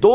2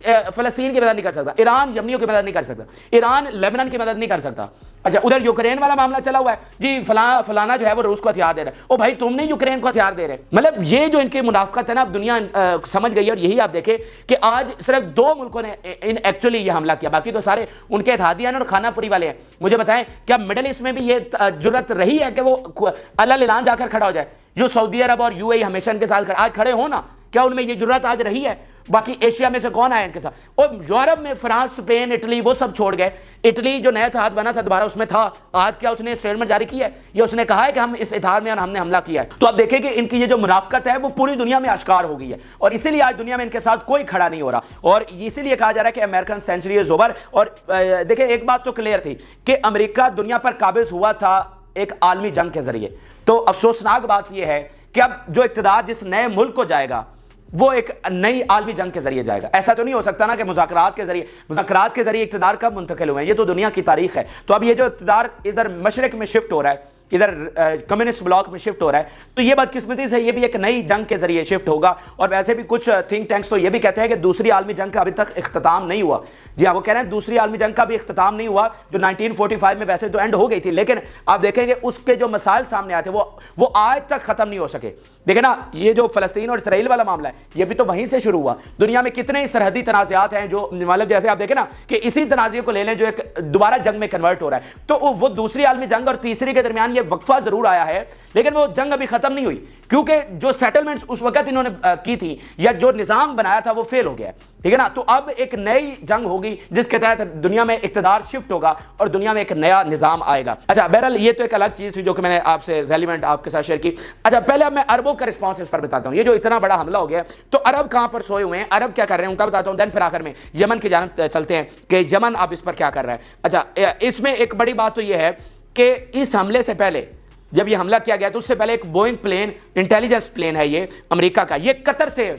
فلسطین کی مدد نہیں کر سکتا، ایران یمنیوں کی مدد نہیں کر سکتا، ایران لیبنان کی مدد نہیں کر سکتا. اچھا ادھر یوکرین والا معاملہ چلا ہوا ہے جی، فلانا جو ہے وہ روس کو ہتھیار دے رہا ہے. او بھائی تم نے یوکرین کو ہتھیار دے رہے. مطلب یہ جو ان کی منافقت ہے نا، اب دنیا سمجھ گئی ہے. اور یہی آپ دیکھیں کہ آج صرف 2 ملکوں نے ایکچولی یہ حملہ کیا، باقی تو سارے ان کے اتحادیہ اور خانہ پوری والے ہیں. مجھے بتائیں کیا مڈل ایسٹ میں بھی یہ جرت رہی ہے کہ وہ اعلان جا کر کھڑا ہو جائے؟ جو سعودی عرب اور UAE ہمیشہ ان کے ساتھ آج کھڑے ہو نا، کیا ان میں یہ جرت آج رہی ہے؟ باقی ایشیا میں سے کون آیا ان کے ساتھ؟ اور یورپ میں فرانس، اسپین، اٹلی وہ سب چھوڑ گئے. اٹلی جو نیا اتحاد بنا تھا دوبارہ اس میں تھا. آج کیا اس نے اسٹیٹمنٹ جاری کی ہے؟ یہ اس نے کہا ہے کہ ہم اس اتحاد میں ہم نے حملہ کیا ہے. تو آپ دیکھیں کہ ان کی یہ جو منافقت ہے وہ پوری دنیا میں آشکار ہو گئی ہے، اور اسی لیے آج دنیا میں ان کے ساتھ کوئی کھڑا نہیں ہو رہا. اور اسی لیے کہا جا رہا ہے کہ امریکن سینچری از اوور. اور دیکھیں ایک بات تو کلیئر تھی کہ امریکہ دنیا پر قابض ہوا تھا ایک عالمی جنگ کے ذریعے. تو افسوسناک بات یہ ہے کہ اب جو اقتدار جس نئے ملک کو جائے گا وہ ایک نئی عالمی جنگ کے ذریعے جائے گا. ایسا تو نہیں ہو سکتا نا کہ مذاکرات کے ذریعے اقتدار کب منتقل ہوئے ہیں؟ یہ تو دنیا کی تاریخ ہے. تو اب یہ جو اقتدار ادھر مشرق میں شفٹ ہو رہا ہے، ادھر کمیونسٹ بلاک میں شفٹ ہو رہا ہے، تو یہ بدقسمتی سے یہ بھی ایک نئی جنگ کے ذریعے شفٹ ہوگا. اور ویسے بھی کچھ تھنک ٹینکس تو یہ بھی کہتے ہیں کہ دوسری عالمی جنگ کا ابھی تک اختتام نہیں ہوا. جی ہاں، وہ کہہ رہے ہیں دوسری عالمی جنگ کا بھی اختتام نہیں ہوا، جو 1945 میں ویسے تو اینڈ ہو گئی تھی، لیکن آپ دیکھیں گے اس کے جو مسائل سامنے آتے وہ آج تک ختم نہیں ہو سکے. دیکھیں نا، یہ جو فلسطین اور اسرائیل والا معاملہ ہے یہ بھی تو وہیں سے شروع ہوا. دنیا میں کتنے سرحدی تنازعات ہیں جو مطلب جیسے آپ دیکھیں نا کہ اسی تنازع کو لے لیں جو ایک دوبارہ جنگ میں کنورٹ ہو رہا ہے. تو وہ دوسری عالمی جنگ اور تیسری کے درمیان یہ وقفہ ضرور آیا ہے، لیکن وہ جنگ ابھی ختم نہیں ہوئی، کیونکہ جو سیٹلمنٹس اس وقت انہوں نے کی تھی یا جو نظام بنایا تھا وہ فیل ہو گیا. ٹھیک ہے نا؟ تو اب ایک نئی جنگ ہوگی جس کے تحت دنیا میں اقتدار شفٹ ہوگا اور دنیا میں ایک نیا نظام آئے گا. اچھا بہرحال یہ تو ایک الگ چیز تھی جو کہ میں نے آپ سے ریلیونٹ آپ کے ساتھ شیئر کی. اچھا پہلے اب میں عربوں کا رسپانس اس پر بتاتا ہوں. یہ جو اتنا بڑا حملہ ہو گیا تو عرب کہاں پر سوئے ہوئے ہیں، عرب کیا کر رہے ہیں ان کا بتاتا ہوں. دین پھر آخر میں یمن کی جانب چلتے ہیں کہ یمن اب اس پر کیا کر رہا ہے. اچھا اس میں ایک بڑی بات تو یہ ہے کہ اس حملے سے پہلے جب یہ حملہ کیا گیا تو اس سے پہلے ایک بوئنگ پلین، انٹیلیجنس پلین ہے یہ امریکہ کا، یہ قطر سے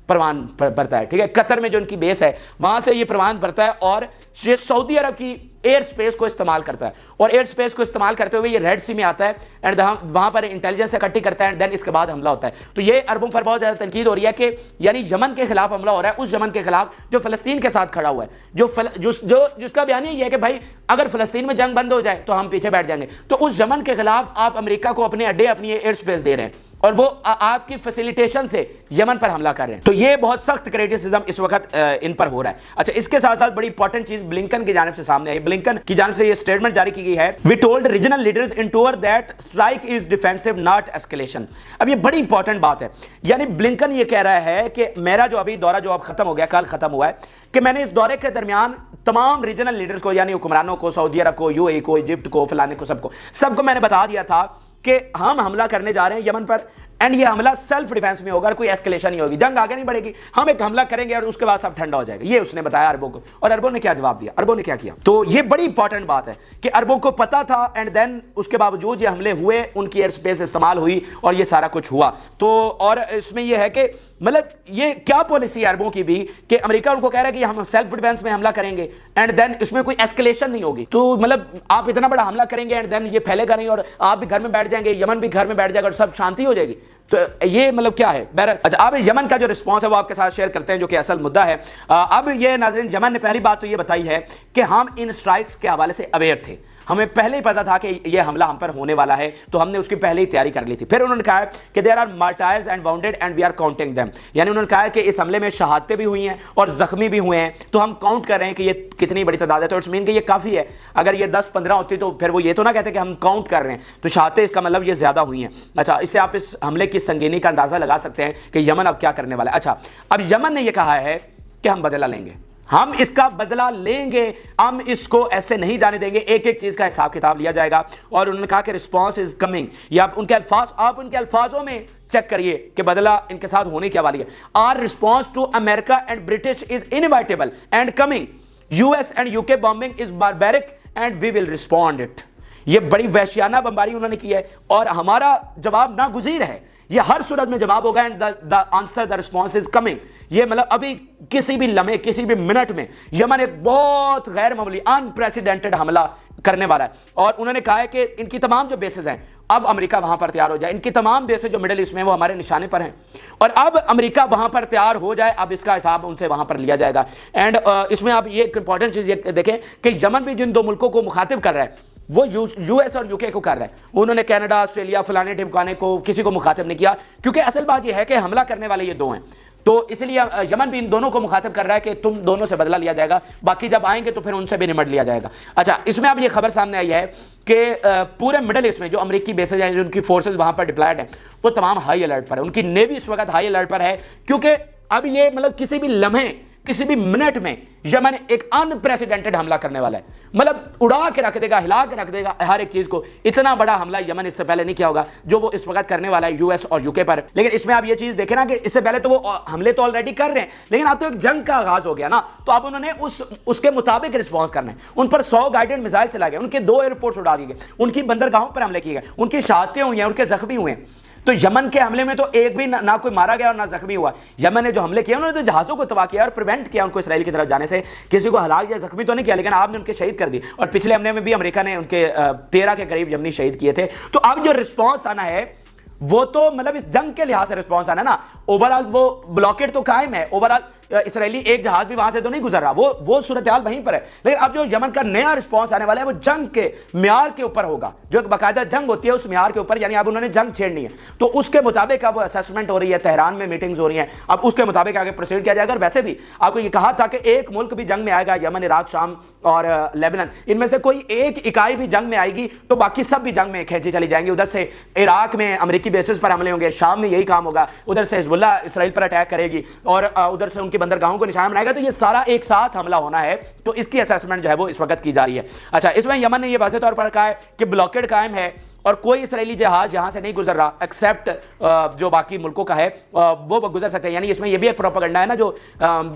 پروان بھرتا ہے. ٹھیک ہے، قطر میں جو ان کی بیس ہے وہاں سے یہ پروان بھرتا ہے اور یہ سعودی عرب کی ایئر سپیس کو استعمال کرتا ہے. اور ایئر سپیس کو استعمال کرتے ہوئے یہ ریڈ سی میں آتا ہے اینڈ وہاں پر انٹیلیجنس اکٹھی کرتا ہے، دین اس کے بعد حملہ ہوتا ہے. تو یہ عربوں پر بہت زیادہ تنقید ہو رہی ہے کہ یعنی یمن کے خلاف حملہ ہو رہا ہے، اس یمن کے خلاف جو فلسطین کے ساتھ کھڑا ہوا ہے، جس کا بیان یہ ہے کہ بھائی اگر فلسطین میں جنگ بند ہو جائے تو ہم پیچھے بیٹھ جائیں گے. تو اس یمن کے خلاف آپ امریکہ کو اپنے اڈے، اپنی ایئر سپیس دے رہے ہیں اور وہ آپ کی فیسیلیٹیشن سے یمن پر حملہ کر رہے ہیں. تو یہ بہت سخت کریٹیسزم اس وقت ان پر ہو رہا ہے. اچھا اس کے ساتھ ساتھ بڑی امپورٹنٹ چیز بلنکن کی جانب سے سامنے آئی. بلنکن کی جانب سے یہ سٹیٹمنٹ جاری کی گئی ہے، we told regional leaders in tour that strike is defensive not escalation. اب یہ بڑی امپورٹنٹ بات ہے، یعنی بلنکن یہ کہہ رہا ہے کہ میرا جو ابھی دورہ جو اب ختم ہو گیا، کل ختم ہوا ہے، کہ میں نے اس دورے کے درمیان تمام ریجنل لیڈرز کو یعنی حکمرانوں کو، سعودی عرب کو، UAE کو، ایجپٹ کو، فلانے کو، سب کو میں نے بتا دیا تھا کہ ہم حملہ کرنے جا رہے ہیں یمن پر، اینڈ یہ حملہ سیلف ڈیفینس میں ہوگا، کوئی ایسکیلیشن نہیں ہوگی، جنگ آگے نہیں بڑھے گی، ہم ایک حملہ کریں گے اور اس کے بعد سب ٹھنڈا ہو جائے گا. یہ اس نے بتایا عربوں کو. اور عربوں نے کیا جواب دیا، عربوں نے کیا کیا؟ تو یہ بڑی امپورٹنٹ بات ہے کہ عربوں کو پتا تھا اینڈ دین اس کے باوجود یہ حملے ہوئے، ان کی ایئر سپیس استعمال ہوئی اور یہ سارا کچھ ہوا. تو اور اس میں یہ ہے کہ مطلب یہ کیا پالیسی ہے عربوں کی بھی کہ امریکہ ان کو کہہ رہا ہے کہ ہم سیلف ڈیفینس میں حملہ کریں گے اینڈ دین اس میں کوئی ایسکیلیشن نہیں ہوگی. تو مطلب آپ اتنا بڑا حملہ کریں گے اینڈ دین یہ پھیلے گا نہیں اور آپ بھی گھر میں بیٹھ جائیں گے، یمن بھی گھر میں بیٹھ جائے گا اور سب شانتی ہو جائے گی. تو یہ مطلب کیا ہے؟ بہرحال اچھا اب یمن کا جو رسپانس ہے وہ آپ کے ساتھ شیئر کرتے ہیں جو کہ اصل مدعا ہے. اب یہ ناظرین یمن نے پہلی بات تو یہ بتائی ہے کہ ہم ان اسٹرائکس کے حوالے سے اویئر تھے، ہمیں پہلے ہی پتا تھا کہ یہ حملہ ہم پر ہونے والا ہے، تو ہم نے اس کی پہلے ہی تیاری کر لی تھی. پھر انہوں نے کہا کہ there are martyrs and wounded and we are counting them, یعنی انہوں نے کہا کہ اس حملے میں شہادتیں بھی ہوئی ہیں اور زخمی بھی ہوئے ہیں، تو ہم کاؤنٹ کر رہے ہیں کہ یہ کتنی بڑی تعداد ہے. تو اٹس مین کہ یہ کافی ہے، اگر یہ 10-15 ہوتی تو پھر وہ یہ تو نہ کہتے کہ ہم کاؤنٹ کر رہے ہیں، تو شہادتیں اس کا مطلب یہ زیادہ ہوئی ہیں. اچھا اس سے آپ اس حملے کی سنگینی کا اندازہ لگا سکتے ہیں کہ یمن اب کیا کرنے والا ہے. اچھا اب یمن نے یہ کہا ہے کہ ہم بدلہ لیں گے، ہم اس کا بدلہ لیں گے، ہم اس کو ایسے نہیں جانے دیں گے، ایک ایک چیز کا حساب کتاب لیا جائے گا. اور انہوں نے کہا کہ رسپانس از کمنگ، یہ آپ ان کے الفاظوں میں چیک کریے کہ بدلہ ان کے ساتھ ہونے کیا والی ہے. Our response to America and British is inevitable and coming, US and UK bombing is barbaric and we will respond it. یہ بڑی وحشیانہ بمباری انہوں نے کی ہے اور ہمارا جواب ناگزیر ہے، یہ ہر صورت میں جواب ہوگا and the answer the response is coming. یہ مطلب ابھی کسی بھی لمحے کسی بھی منٹ میں یمن ایک بہت غیر معمولی انپریسیڈنٹڈ حملہ کرنے والا ہے. اور انہوں نے کہا ہے کہ ان کی تمام جو بیسز ہیں اب امریکہ وہاں پر تیار ہو جائے. ان کی تمام بیسیں جو مڈل ایسٹ میں وہ ہمارے نشانے پر ہیں, اور اب امریکہ وہاں پر تیار ہو جائے, اب اس کا حساب ان سے وہاں پر لیا جائے گا. اینڈ اس میں آپ یہ ایک امپورٹنٹ چیز دیکھیں کہ یمن بھی جن دو ملکوں کو مخاطب کر رہا ہے وہ یو ایس اور یو کے کو کر رہا ہے. انہوں نے کینیڈا, آسٹریلیا, فلانے ٹھمکانے کو کسی کو مخاطب نہیں کیا, کیونکہ اصل بات یہ ہے کہ حملہ کرنے والے یہ دو ہیں. تو اس لیے یمن بھی ان دونوں کو مخاطب کر رہا ہے کہ تم دونوں سے بدلہ لیا جائے گا, باقی جب آئیں گے تو پھر ان سے بھی نمٹ لیا جائے گا. اچھا, اس میں اب یہ خبر سامنے آئی ہے کہ پورے مڈل ایسٹ میں جو امریکی بیسز ہیں, جو ان کی فورسز وہاں پر ڈپلائڈ ہیں, وہ تمام ہائی الرٹ پر ہے. ان کی نیوی اس وقت ہائی الرٹ پر ہے, کیونکہ اب یہ مطلب کسی بھی لمحے, کسی بھی منٹ میں یمن ایک انپریسیڈنٹڈ حملہ کرنے والا ہے. مطلب اڑا کے رکھ دے گا, ہلا کے رکھ دے گا ہر ایک چیز کو. اتنا بڑا حملہ یمن اس سے پہلے نہیں کیا ہوگا جو وہ اس وقت کرنے والا ہے یو ایس اور یو کے پر. لیکن اس میں آپ یہ چیز دیکھیں نا کہ اس سے پہلے تو وہ حملے تو آلریڈی کر رہے ہیں, لیکن اب تو ایک جنگ کا آغاز ہو گیا نا, تو اب انہوں نے اس کے مطابق رسپانس کرنا ہے. ان پر 100 گائیڈڈ میزائل چلا گیا, ان کے 2 ایئرپورٹس اڑا دیے گئے, ان کی بندرگاہوں پر حملے کیے گئے, ان کی شہادتیں ہوئی ہیں, ان کے زخمی ہوئے ہیں. تو یمن کے حملے میں تو ایک بھی نہ کوئی مارا گیا اور نہ زخمی ہوا. یمن نے جو حملے کیے انہوں نے تو جہازوں کو تباہ کیا اور پریونٹ کیا ان کو اسرائیل کی طرف جانے سے. کسی کو ہلاک یا زخمی تو نہیں کیا, لیکن آپ نے ان کے شہید کر دی. اور پچھلے حملے میں بھی امریکہ نے ان کے 13 کے قریب یمنی شہید کیے تھے. تو اب جو رسپانس آنا ہے وہ تو مطلب اس جنگ کے لحاظ سے رسپانس آنا نا. اوورآل وہ بلاکیڈ تو قائم ہے, اوورآل اسرائیلی ایک جہاز بھی وہاں سے تو نہیں گزر رہا, وہ صورتحال وہیں پر ہے. لیکن اب جو یمن کا نیا رسپانس آنے والا ہے وہ جنگ کے معیار کے اوپر ہوگا, جو ایک باقاعدہ جنگ ہوتی ہے اس معیار کے اوپر. یعنی اب انہوں نے جنگ چھیڑنی ہے, تو اس کے مطابق اب وہ اسیسمنٹ ہو رہی ہے, تہران میں میٹنگز ہو رہی ہیں, اب اس کے مطابق آگے پروسیڈ کیا جائے گا. اور ویسے بھی آپ کو یہ کہا تھا کہ ایک ملک بھی جنگ میں آئے گا, یمن, عراق, شام اور لیبنان, ان میں سے کوئی ایک اکائی بھی جنگ میں آئے گی تو باقی سب بھی جنگ میں کھینچی چلی جائیں گی. ادھر سے عراق میں امریکی بیسز پر حملے ہوں گے, شام میں یہی کام ہوگا, ادھر سے حزب اللہ اسرائیل پر اٹیک کرے گی, اور ادھر سے ان کی بندرگاہوں کو نشانہ بنائے گا. تو یہ سارا ایک ساتھ حملہ ہونا ہے, تو اس کی اسیسمنٹ جو ہے وہ اس وقت کی جا رہی ہے. اچھا, اس میں یمن نے یہ واضح طور پر کہا ہے کہ بلاکیڈ قائم ہے اور کوئی اسرائیلی جہاز یہاں سے نہیں گزر رہا ایکسیپٹ جو باقی ملکوں کا ہے وہ گزر سکتے ہیں. یعنی اس میں یہ بھی ایک پروپیگنڈا ہے نا جو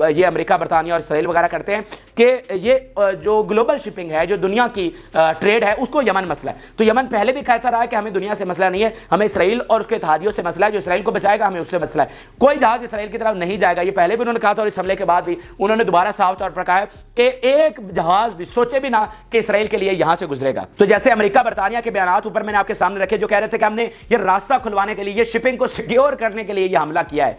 یہ امریکہ, برطانیہ اور اسرائیل وغیرہ کرتے ہیں کہ یہ جو گلوبل شپنگ ہے, جو دنیا کی ٹریڈ ہے, اس کو یمن مسئلہ ہے. تو یمن پہلے بھی کہتا رہا ہے کہ ہمیں دنیا سے مسئلہ نہیں ہے, ہمیں اسرائیل اور اس کے اتحادیوں سے مسئلہ ہے, جو اسرائیل کو بچائے گا ہمیں اس سے مسئلہ ہے. کوئی جہاز اسرائیل کی طرف نہیں جائے گا, یہ پہلے بھی انہوں نے کہا تھا, اور اس حملے کے بعد بھی انہوں نے دوبارہ صاف طور پر کہا ہے کہ ایک جہاز بھی سوچے بھی نہ کہ اسرائیل کے لیے یہاں سے گزرے گا. تو جیسے امریکہ برطانیہ کے بیانات اوپر میں نے آپ کے سامنے رکھے جو کہہ رہے تھے کہ ہم نے یہ راستہ کھلوانے کے لیے, یہ شپنگ کو سیکیور کرنے کے لیے یہ حملہ کیا ہے,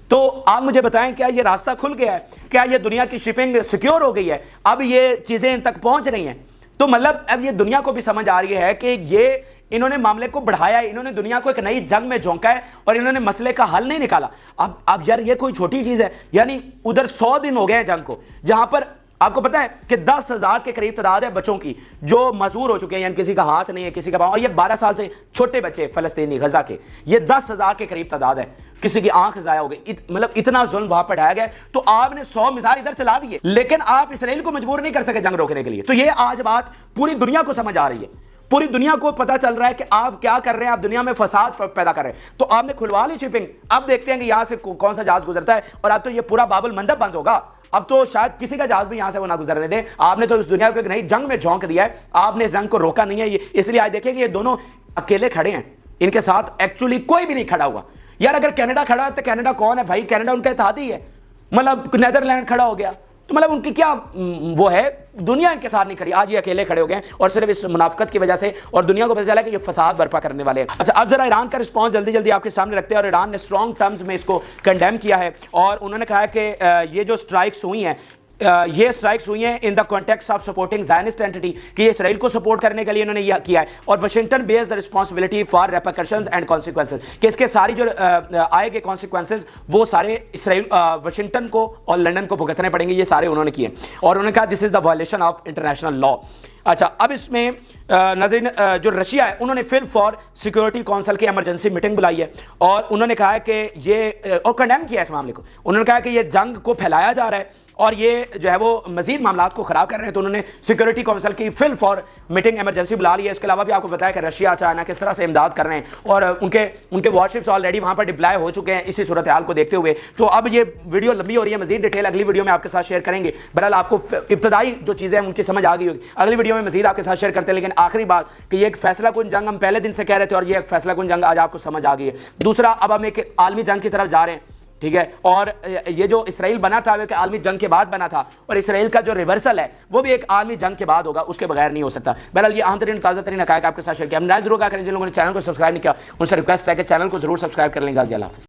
تو آپ مجھے بتائیں کیا یہ راستہ کھل گیا ہے, کیا یہ دنیا کی شپنگ سیکیور ہو گئی ہے, اب یہ چیزیں ان تک پہنچ رہی ہیں؟ تو مطلب اب یہ دنیا کو بھی سمجھ آ رہی ہے کہ یہ انہوں نے معاملے کو بڑھایا ہے, انہوں نے دنیا کو ایک نئی جنگ میں جھونکا ہے اور انہوں نے مسئلے کا حل نہیں نکالا. اب یار یہ کوئی چھوٹی چیز ہے, یعنی ادھر 100 دن ہو گئے ہیں جنگ کو, جہاں پر آپ کو پتا ہے کہ 10,000 کے قریب تعداد ہے بچوں کی جو معذور ہو چکے ہیں, یعنی کسی کا ہاتھ نہیں ہے, کسی کا پاؤں, اور یہ 12 سال سے چھوٹے بچے فلسطینی غزہ کے, یہ 10,000 کے قریب تعداد ہے, کسی کی آنکھ ضائع ہو گئی, مطلب اتنا ظلم وہاں پڑھایا گیا. تو آپ نے 100 میزائل ادھر چلا دیے, لیکن آپ اسرائیل کو مجبور نہیں کر سکے جنگ روکنے کے لیے. تو یہ آج بات پوری دنیا کو سمجھ آ رہی ہے, پوری دنیا کو پتا چل رہا ہے کہ آپ کیا کر رہے ہیں, آپ دنیا میں فساد پیدا کر رہے ہیں. تو آپ نے کھلوا لی شپنگ, اب دیکھتے ہیں کہ یہاں سے کون سا جہاز گزرتا ہے, اور اب تو یہ پورا باب المندب بند ہوگا. اب تو شاید کسی کا جہاز بھی یہاں سے وہ نہ گزرنے دیں. آپ نے تو اس دنیا کو ایک نئی جنگ میں جھونک دیا ہے, آپ نے اس جنگ کو روکا نہیں ہے. اس لیے آج دیکھیں کہ یہ دونوں اکیلے کھڑے ہیں, ان کے ساتھ ایکچولی کوئی بھی نہیں کھڑا ہوا. یار اگر کینیڈا کھڑا ہے تو کینیڈا کون ہے بھائی, کینیڈا ان کا اتحادی ہے. مطلب نیدرلینڈ کھڑا ہو گیا تو مطلب ان کی کیا وہ ہے, دنیا ان کے ساتھ نہیں کھڑی. آج یہ اکیلے کھڑے ہو گئے اور صرف اس منافقت کی وجہ سے, اور دنیا کو پتہ چلا کہ یہ فساد برپا کرنے والے ہیں. اچھا, اب ذرا ایران کا رسپانس جلدی آپ کے سامنے رکھتے ہیں. اور ایران نے اسٹرانگ ٹرمز میں اس کو کنڈیم کیا ہے, اور انہوں نے کہا ہے کہ یہ جو اسٹرائکس ہوئی ہیں یہ اسٹرائکس ہوئی ہیں in the context of supporting Zionist entity, کہ یہ اسرائیل کو سپورٹ کرنے کے لیے انہوں نے یہ کیا ہے. اور Washington bears the responsibility for repercussions and consequences, کہ اس کے ساری جو آئے گے کانسیکوینسز وہ سارے اسرائیل واشنگٹن کو اور لنڈن کو بھگتنے پڑیں گے. یہ سارے انہوں نے کیے, اور انہوں نے کہا دس از دا وائلیشن آف انٹرنیشنل لا. اچھا, اب اس میں ناظرین جو رشیا ہے انہوں نے فل فار سیکورٹی کونسل کی ایمرجنسی میٹنگ بلائی ہے, اور انہوں نے کہا ہے کہ یہ, اور کنڈیم کیا اس معاملے کو. انہوں نے کہا کہ یہ جنگ کو پھیلایا جا رہا ہے اور یہ جو ہے وہ مزید معاملات کو خراب کر رہے ہیں. تو انہوں نے سیکورٹی کونسل کی فل فار میٹنگ ایمرجنسی بلا لی ہے. اس کے علاوہ بھی آپ کو بتایا کہ رشیا چائنا کس طرح سے امداد کر رہے ہیں, اور ان کے وارشپس آلریڈی وہاں پر ڈپلائی ہو چکے ہیں اسی صورتحال کو دیکھتے ہوئے. تو اب یہ ویڈیو لمبی ہو رہی ہے, مزید ڈیٹیل اگلی ویڈیو میں آپ کے ساتھ شیئر کریں گے. بہرحال آپ کو ابتدائی جو چیزیں ہیں ان کی سمجھ آ گئی ہوگی, اگلی ویڈیو میں مزید آپ کے ساتھ شیئر کرتے ہیں. لیکن آخری بات کہ یہ ایک فیصلہ کن جنگ ہم پہلے دن سے کہہ رہے تھے, اور یہ ایک فیصلہ کن جنگ آج آپ کو سمجھ آ گئی ہے. دوسرا, اب ہم ایک عالمی جنگ کی طرف جا رہے ہیں, ٹھیک ہے، اور یہ جو اسرائیل بنا تھا وہ ایک عالمی جنگ کے بعد بنا تھا، اور اسرائیل کا جو ریورسل ہے وہ بھی ایک عالمی جنگ کے بعد ہوگا، اس کے بغیر نہیں ہو سکتا۔ بہرحال یہ اہم ترین تازہ ترین حقائق آپ کے ساتھ شیئر کیا، ہم نہ ضرور کیا کریں جن لوگوں نے چینل کو سبسکرائب نہیں کیا ان سے ریکویسٹ ہے کہ چینل کو ضرور سبسکرائب کر لیں۔ اجازت، اللہ حافظ۔